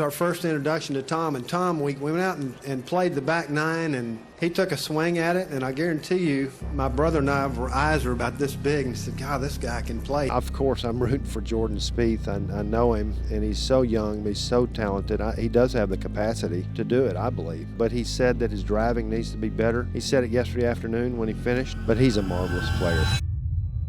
Our first introduction to Tom, and Tom, we went out and played the back nine, and he took a swing at it, and I guarantee you, my brother and I, our eyes were about this big, and said, God, this guy can play. Of course, I'm rooting for Jordan Spieth. I know him, and he's so young, he's so talented. He does have the capacity to do it, I believe. But he said that his driving needs to be better. He said it yesterday afternoon when he finished, but he's a marvelous player.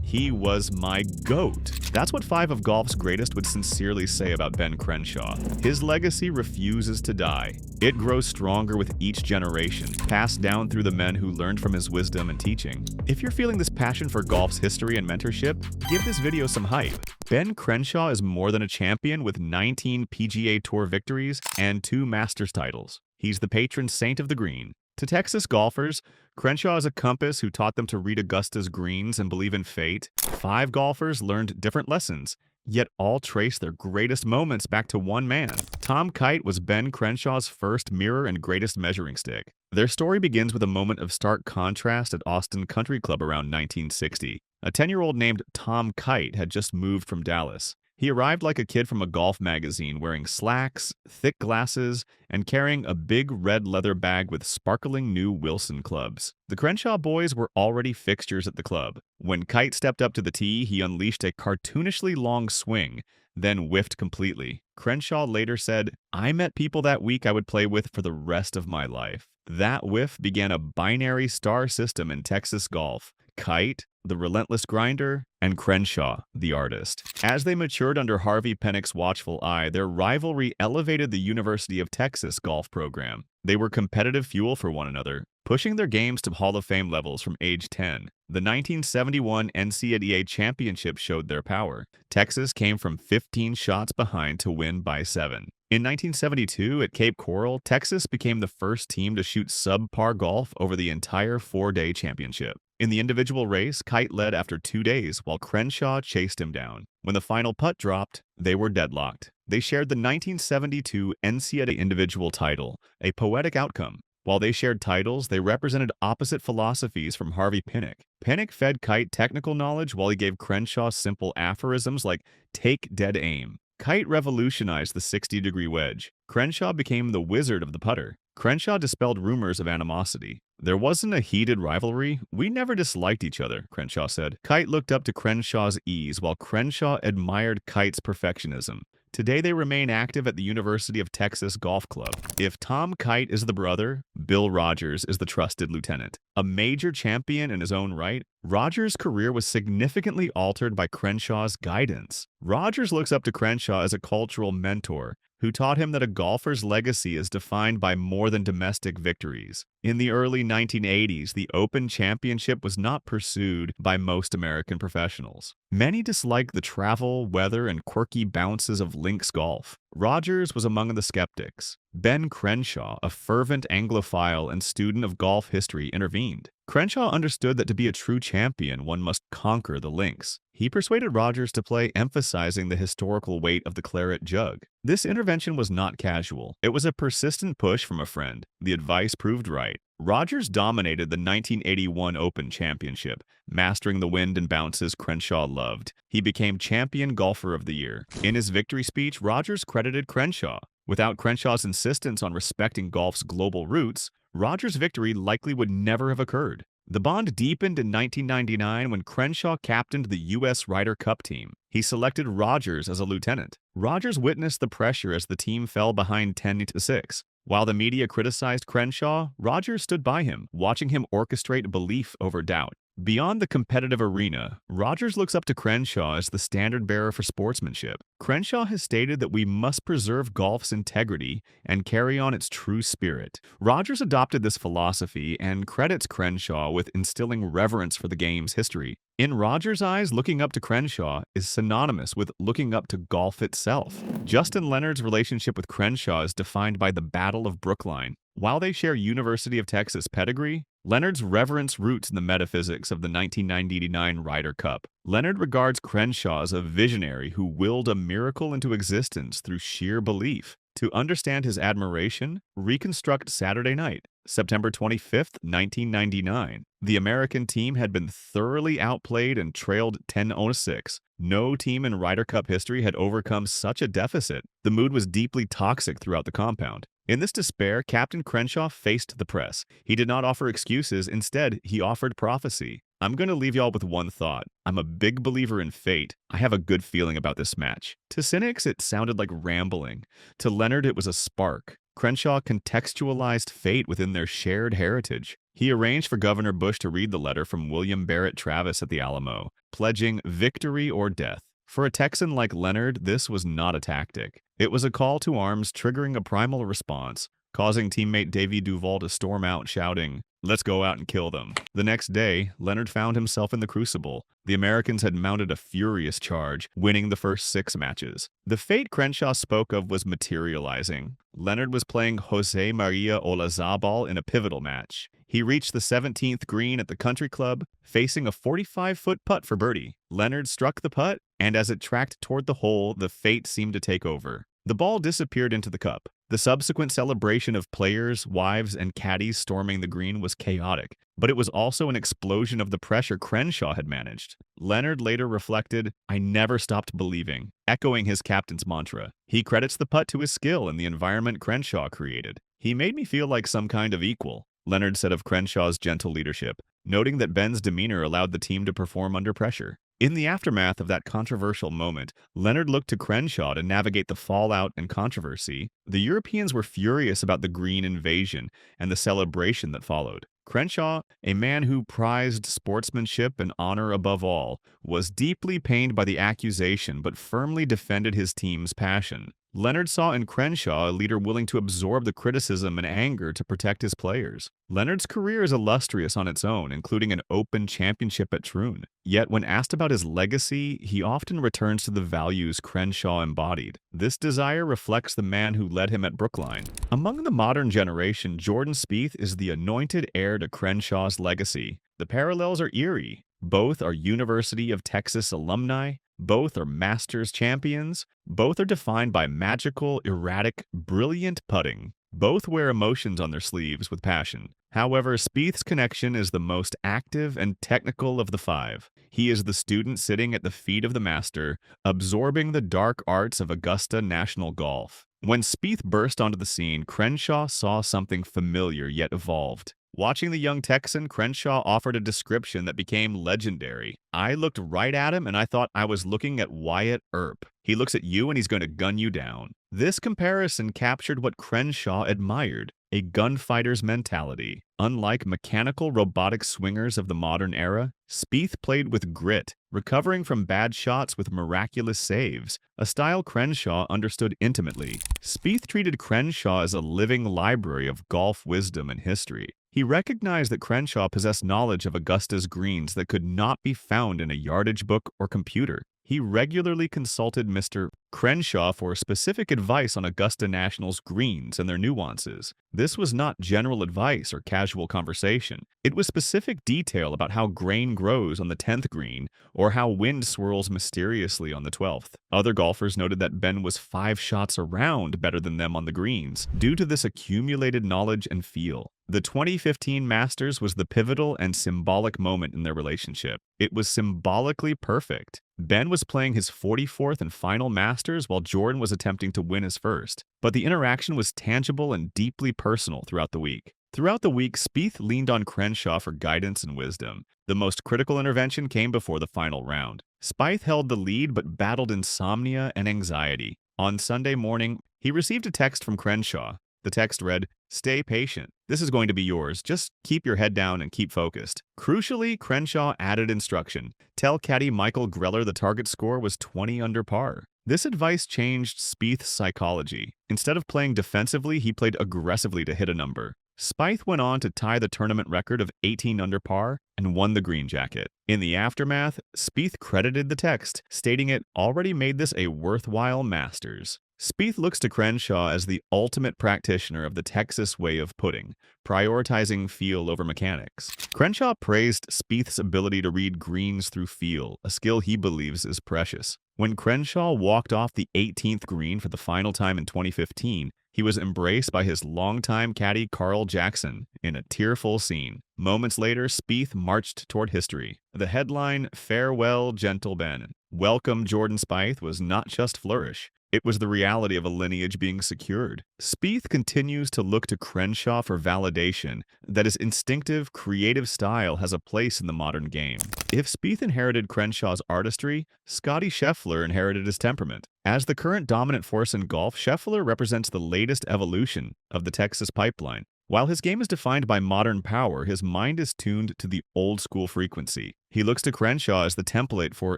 He was my GOAT. That's what 5 of golf's greatest would sincerely say about Ben Crenshaw. His legacy refuses to die. It grows stronger with each generation, passed down through the men who learned from his wisdom and teaching. If you're feeling this passion for golf's history and mentorship, give this video some hype. Ben Crenshaw is more than a champion with 19 PGA Tour victories and 2 Masters titles. He's the patron saint of the green. To Texas golfers, Crenshaw is a compass who taught them to read Augusta's greens and believe in fate. 5 golfers learned different lessons, yet all trace their greatest moments back to one man. Tom Kite was Ben Crenshaw's first mirror and greatest measuring stick. Their story begins with a moment of stark contrast at Austin Country Club around 1960. A 10-year-old named Tom Kite had just moved from Dallas. He arrived like a kid from a golf magazine, wearing slacks, thick glasses, and carrying a big red leather bag with sparkling new Wilson clubs. The Crenshaw boys were already fixtures at the club. When Kite stepped up to the tee, he unleashed a cartoonishly long swing, then whiffed completely. Crenshaw later said, "I met people that week I would play with for the rest of my life." That whiff began a binary star system in Texas golf. Kite, the relentless grinder, and Crenshaw, the artist. As they matured under Harvey Penick's watchful eye, their rivalry elevated the University of Texas golf program. They were competitive fuel for one another, pushing their games to Hall of Fame levels from age 10. The 1971 NCAA championship showed their power. Texas came from 15 shots behind to win by 7. In 1972, at Cape Coral, Texas became the first team to shoot subpar golf over the entire 4-day championship. In the individual race, Kite led after 2 days, while Crenshaw chased him down. When the final putt dropped, they were deadlocked. They shared the 1972 NCAA individual title, a poetic outcome. While they shared titles, they represented opposite philosophies from Harvey Penick. Penick fed Kite technical knowledge while he gave Crenshaw simple aphorisms like, "Take dead aim." Kite revolutionized the 60-degree wedge. Crenshaw became the wizard of the putter. Crenshaw dispelled rumors of animosity. "There wasn't a heated rivalry. We never disliked each other," Crenshaw said. Kite looked up to Crenshaw's ease, while Crenshaw admired Kite's perfectionism. Today, they remain active at the University of Texas Golf Club. If Tom Kite is the brother, Bill Rogers is the trusted lieutenant. A major champion in his own right, Rogers' career was significantly altered by Crenshaw's guidance. Rogers looks up to Crenshaw as a cultural mentor who taught him that a golfer's legacy is defined by more than domestic victories. In the early 1980s, the Open Championship was not pursued by most American professionals. Many disliked the travel, weather, and quirky bounces of links golf. Rogers was among the skeptics. Ben Crenshaw, a fervent Anglophile and student of golf history, intervened. Crenshaw understood that to be a true champion, one must conquer the links. He persuaded Rogers to play, emphasizing the historical weight of the claret jug. This intervention was not casual. It was a persistent push from a friend. The advice proved right. Rogers dominated the 1981 Open Championship, mastering the wind and bounces Crenshaw loved. He became Champion Golfer of the Year. In his victory speech, Rogers credited Crenshaw. Without Crenshaw's insistence on respecting golf's global roots, Rogers' victory likely would never have occurred. The bond deepened in 1999 when Crenshaw captained the U.S. Ryder Cup team. He selected Rogers as a lieutenant. Rogers witnessed the pressure as the team fell behind 10-6. While the media criticized Crenshaw, Rogers stood by him, watching him orchestrate belief over doubt. Beyond the competitive arena, Rogers looks up to Crenshaw as the standard-bearer for sportsmanship. Crenshaw has stated that we must preserve golf's integrity and carry on its true spirit. Rogers adopted this philosophy and credits Crenshaw with instilling reverence for the game's history. In Rogers' eyes, looking up to Crenshaw is synonymous with looking up to golf itself. Justin Leonard's relationship with Crenshaw is defined by the Battle of Brookline. While they share University of Texas pedigree, Leonard's reverence roots in the metaphysics of the 1999 Ryder Cup. Leonard regards Crenshaw as a visionary who willed a miracle into existence through sheer belief. To understand his admiration, reconstruct Saturday night. September 25th, 1999. The American team had been thoroughly outplayed and trailed 10-6. No team in Ryder Cup history had overcome such a deficit. The mood was deeply toxic throughout the compound. In this despair, Captain Crenshaw faced the press. He did not offer excuses. Instead, he offered prophecy. I'm going to leave y'all with one thought. I'm a big believer in fate. I have a good feeling about this match. To cynics, it sounded like rambling. To Leonard, it was a spark. Crenshaw contextualized fate within their shared heritage. He arranged for Governor Bush to read the letter from William Barrett Travis at the Alamo, pledging victory or death. For a Texan like Leonard, this was not a tactic. It was a call to arms triggering a primal response, causing teammate Davey Duvall to storm out shouting, "Let's go out and kill them." The next day, Leonard found himself in the crucible. The Americans had mounted a furious charge, winning the first 6 matches. The fate Crenshaw spoke of was materializing. Leonard was playing Jose Maria Olazabal in a pivotal match. He reached the 17th green at the country club, facing a 45-foot putt for birdie. Leonard struck the putt, and as it tracked toward the hole, the fate seemed to take over. The ball disappeared into the cup. The subsequent celebration of players, wives, and caddies storming the green was chaotic, but it was also an explosion of the pressure Crenshaw had managed. Leonard later reflected, "I never stopped believing," echoing his captain's mantra. He credits the putt to his skill and the environment Crenshaw created. "He made me feel like some kind of equal," Leonard said of Crenshaw's gentle leadership, noting that Ben's demeanor allowed the team to perform under pressure. In the aftermath of that controversial moment, Leonard looked to Crenshaw to navigate the fallout and controversy. The Europeans were furious about the green invasion and the celebration that followed. Crenshaw, a man who prized sportsmanship and honor above all, was deeply pained by the accusation but firmly defended his team's passion. Leonard saw in Crenshaw a leader willing to absorb the criticism and anger to protect his players. Leonard's career is illustrious on its own, including an Open championship at Troon. Yet when asked about his legacy, he often returns to the values Crenshaw embodied. This desire reflects the man who led him at Brookline. Among the modern generation, Jordan Spieth is the anointed heir to Crenshaw's legacy. The parallels are eerie. Both are University of Texas alumni. Both are Masters champions. Both are defined by magical, erratic, brilliant putting. Both wear emotions on their sleeves with passion. However, Spieth's connection is the most active and technical of the 5. He is the student sitting at the feet of the master, absorbing the dark arts of Augusta National Golf. When Spieth burst onto the scene, Crenshaw saw something familiar yet evolved. Watching the young Texan, Crenshaw offered a description that became legendary. "I looked right at him and I thought I was looking at Wyatt Earp. He looks at you and he's going to gun you down." This comparison captured what Crenshaw admired, a gunfighter's mentality. Unlike mechanical robotic swingers of the modern era, Spieth played with grit, recovering from bad shots with miraculous saves, a style Crenshaw understood intimately. Spieth treated Crenshaw as a living library of golf wisdom and history. He recognized that Crenshaw possessed knowledge of Augusta's greens that could not be found in a yardage book or computer. He regularly consulted Mr. Crenshaw for specific advice on Augusta National's greens and their nuances. This was not general advice or casual conversation. It was specific detail about how grain grows on the 10th green or how wind swirls mysteriously on the 12th. Other golfers noted that Ben was 5 shots around better than them on the greens due to this accumulated knowledge and feel. The 2015 Masters was the pivotal and symbolic moment in their relationship. It was symbolically perfect. Ben was playing his 44th and final Masters while Jordan was attempting to win his first. But the interaction was tangible and deeply personal throughout the week. Spieth leaned on Crenshaw for guidance and wisdom. The most critical intervention came before the final round. Spieth held the lead but battled insomnia and anxiety. On Sunday morning, he received a text from Crenshaw. The text read, "Stay patient. This is going to be yours. Just keep your head down and keep focused." Crucially, Crenshaw added instruction. Tell caddy Michael Greller the target score was 20 under par. This advice changed Spieth's psychology. Instead of playing defensively, he played aggressively to hit a number. Spieth went on to tie the tournament record of 18 under par and won the green jacket. In the aftermath, Spieth credited the text, stating it already made this a worthwhile Masters. Spieth looks to Crenshaw as the ultimate practitioner of the Texas way of putting, prioritizing feel over mechanics. Crenshaw praised Spieth's ability to read greens through feel, a skill he believes is precious. When Crenshaw walked off the 18th green for the final time in 2015, he He was embraced by his longtime caddy Carl Jackson in a tearful scene. Moments later, Spieth marched toward history. The headline, "Farewell, Gentle Ben. Welcome, Jordan Spieth," was not just flourish. It was the reality of a lineage being secured. Spieth continues to look to Crenshaw for validation that his instinctive, creative style has a place in the modern game. If Spieth inherited Crenshaw's artistry, Scottie Scheffler inherited his temperament. As the current dominant force in golf, Scheffler represents the latest evolution of the Texas pipeline. While his game is defined by modern power, his mind is tuned to the old-school frequency. He looks to Crenshaw as the template for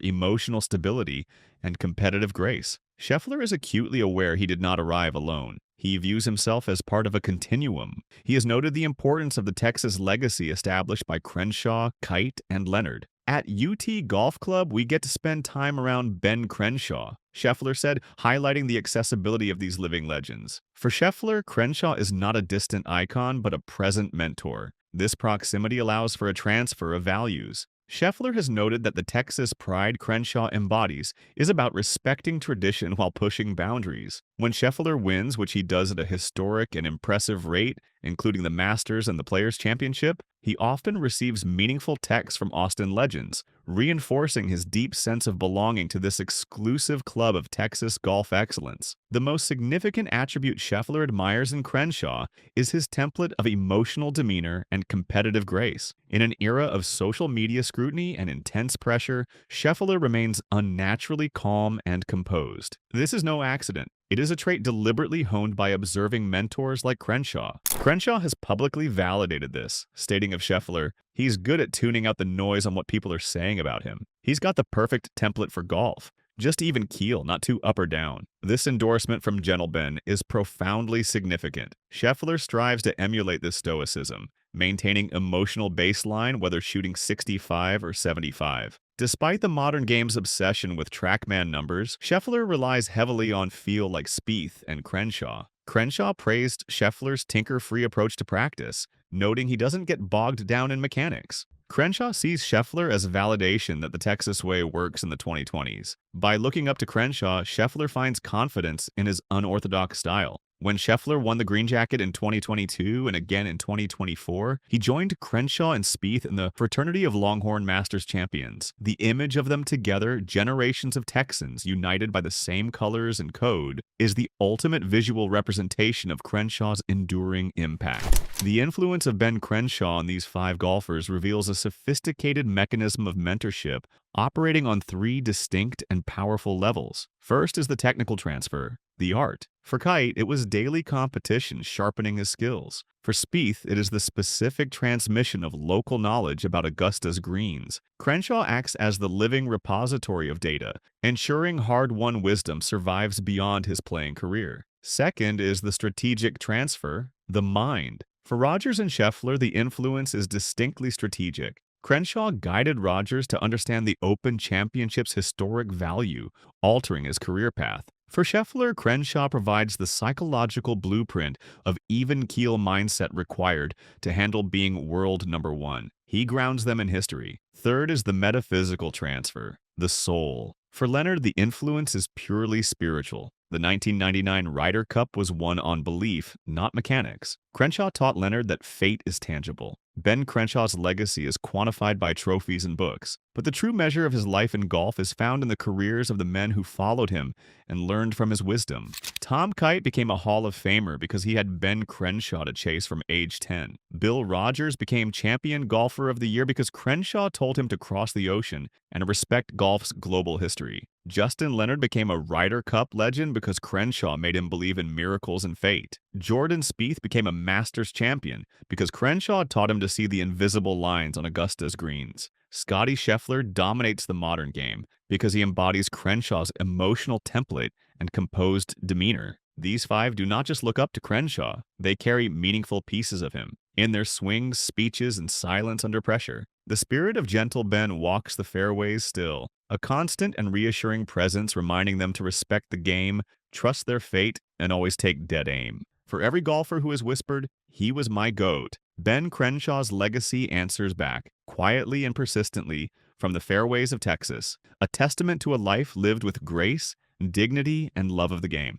emotional stability and competitive grace. Scheffler is acutely aware he did not arrive alone. He views himself as part of a continuum. He has noted the importance of the Texas legacy established by Crenshaw, Kite, and Leonard. "At UT Golf Club, we get to spend time around Ben Crenshaw," Scheffler said, highlighting the accessibility of these living legends. For Scheffler, Crenshaw is not a distant icon, but a present mentor. This proximity allows for a transfer of values. Scheffler has noted that the Texas pride Crenshaw embodies is about respecting tradition while pushing boundaries. When Scheffler wins, which he does at a historic and impressive rate, including the Masters and the Players' Championship, he often receives meaningful texts from Austin legends, reinforcing his deep sense of belonging to this exclusive club of Texas golf excellence. The most significant attribute Scheffler admires in Crenshaw is his template of emotional demeanor and competitive grace. In an era of social media scrutiny and intense pressure, Scheffler remains unnaturally calm and composed. This is no accident. It is a trait deliberately honed by observing mentors like Crenshaw. Crenshaw has publicly validated this, stating of Scheffler, "He's good at tuning out the noise on what people are saying about him. He's got the perfect template for golf. Just even keel, not too up or down." This endorsement from Gentle Ben is profoundly significant. Scheffler strives to emulate this stoicism, maintaining emotional baseline whether shooting 65 or 75. Despite the modern game's obsession with TrackMan numbers, Scheffler relies heavily on feel like Spieth and Crenshaw. Crenshaw praised Scheffler's tinker-free approach to practice, noting he doesn't get bogged down in mechanics. Crenshaw sees Scheffler as validation that the Texas way works in the 2020s. By looking up to Crenshaw, Scheffler finds confidence in his unorthodox style. When Scheffler won the green jacket in 2022 and again in 2024, he joined Crenshaw and Spieth in the fraternity of Longhorn Masters champions. The image of them together, generations of Texans united by the same colors and code, is the ultimate visual representation of Crenshaw's enduring impact. The influence of Ben Crenshaw on these five golfers reveals a sophisticated mechanism of mentorship operating on three distinct and powerful levels. First is the technical transfer, the art. For Kite, it was daily competition sharpening his skills. For Spieth, it is the specific transmission of local knowledge about Augusta's greens. Crenshaw acts as the living repository of data, ensuring hard-won wisdom survives beyond his playing career. Second is the strategic transfer, the mind. For Rodgers and Scheffler, the influence is distinctly strategic. Crenshaw guided Rodgers to understand the Open Championship's historic value, altering his career path. For Scheffler, Crenshaw provides the psychological blueprint of even-keel mindset required to handle being world number one. He grounds them in history. Third is the metaphysical transfer, the soul. For Leonard, the influence is purely spiritual. The 1999 Ryder Cup was won on belief, not mechanics. Crenshaw taught Leonard that fate is tangible. Ben Crenshaw's legacy is quantified by trophies and books, but the true measure of his life in golf is found in the careers of the men who followed him and learned from his wisdom. Tom Kite became a Hall of Famer because he had Ben Crenshaw to chase from age 10. Bill Rodgers became Champion Golfer of the Year because Crenshaw told him to cross the ocean and respect golf's global history. Justin Leonard became a Ryder Cup legend because Crenshaw made him believe in miracles and fate. Jordan Spieth became a Masters champion because Crenshaw taught him to see the invisible lines on Augusta's greens. Scottie Scheffler dominates the modern game because he embodies Crenshaw's emotional template and composed demeanor. These five do not just look up to Crenshaw, they carry meaningful pieces of him in their swings, speeches, and silence under pressure. The spirit of Gentle Ben walks the fairways still, a constant and reassuring presence reminding them to respect the game, trust their fate, and always take dead aim. For every golfer who has whispered, "He was my GOAT," Ben Crenshaw's legacy answers back, quietly and persistently, from the fairways of Texas, a testament to a life lived with grace, dignity, and love of the game.